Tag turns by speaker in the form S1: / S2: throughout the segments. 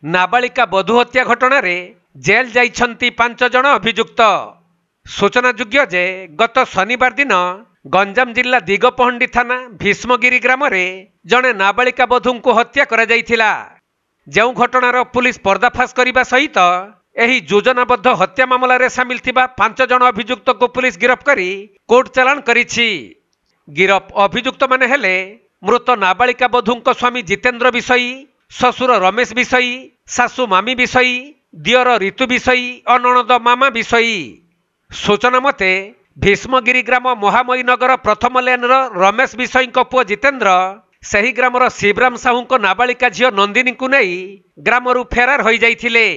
S1: नाबालिका बधू हत्या घटना रे जेल जाइछंती 5 जण अभियुक्त। सूचनायोग्य जे गत शनिवार दिन गंजाम जिला दिगपहंडी थाना भीष्मगिरी ग्राम रे जड़े नाबालिका बधू को हत्या करा जाइथिला। जो घटनार पुलिस पर्दाफाश करने सहित एही योजनाबद्ध हत्या मामला रे सामिल थिबा 5 जण अभियुक्त को पुलिस गिरफ करी कोर्ट चालान करिछि। गिरफ अभियुक्त माने हेले मृत नाबालिका बधूंक स्वामी जितेंद्र विषयी, ससुर रमेश विषयी, सासु मामी विषयी, दियर ऋतु विषयी और नणद मामा विषयी। सूचना मते भीष्मगिरी ग्राम महामयी नगर प्रथम लेन रमेश विषयी पुओ जितेंद्र सही ग्रामर शिवराम साहू को नाबालिका झील नंदिनी को नहीं ग्रामरू फेरार हो जाइथिले।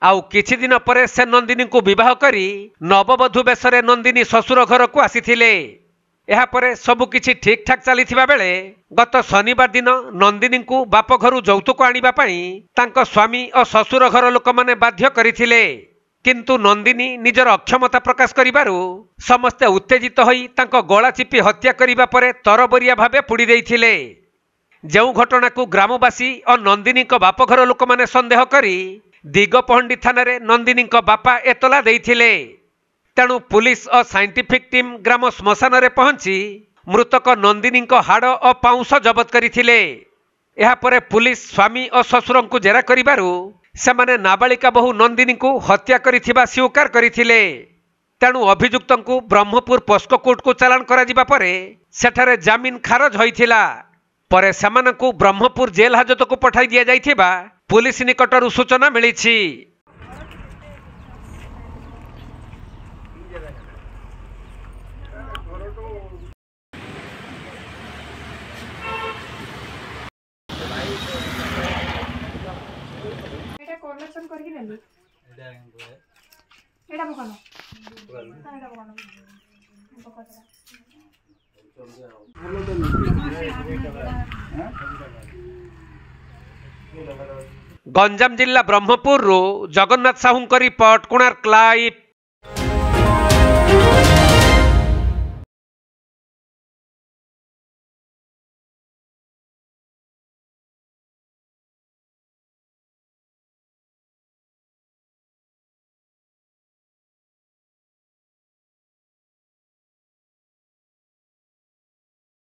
S1: आउ किछि दिन परे से नंदिनी को विवाह करी नववधू बेशरे नंदिनी ससुर घर को आसीथिले। एहा परे सबु किछि ठीक ठाक चलीथिबा बेले गत शनिवार दिन नंदिनी को बाप घरु यौतुक आनिबा पई तांको स्वामी और ससुर घर लोक माने बाध्य करिथिले। किंतु नंदिनी निजर अक्षमता प्रकाश करिबारु समस्ते उत्तेजित होई तांको गला चिपी हत्या करिबा परे तरबरिया भाबे पुड़ी देइथिले। जो घटना को ग्रामवासी और नंदिनी को बाप घर लोक माने संदेह करी दिगपहंडी थाना रे नंदिनी को बापा एतला देइथिले। तेणु पुलिस और साइंटिफिक टीम ग्राम श्मशान रे पहुंची मृतक नंदिनी को हाड़ और पाउंस जबत करथिले। एहा परे पुलिस स्वामी और ससुर को जेरा करिबारु सेमाने नाबालिका बहु नंदिनी को हत्या करिथिबा स्वीकार करथिले। तेणु अभियुक्त को ब्रह्मपुर पोस्को कोर्ट को चालान करा जिबा परे सेठारे जामिन खारज होइथिला। परे सेमानकु ब्रह्मपुर जेल हाजत को पठाई दिया जाइथिबा पुलिस निकटरू सूचना मिलिछि।
S2: कलेक्शन करके देली एटा बकनो एटा बकनो
S1: गंजाम जिला ब्रह्मपुर जगन्नाथ साहू रिपोर्ट कोणार्क लाइव।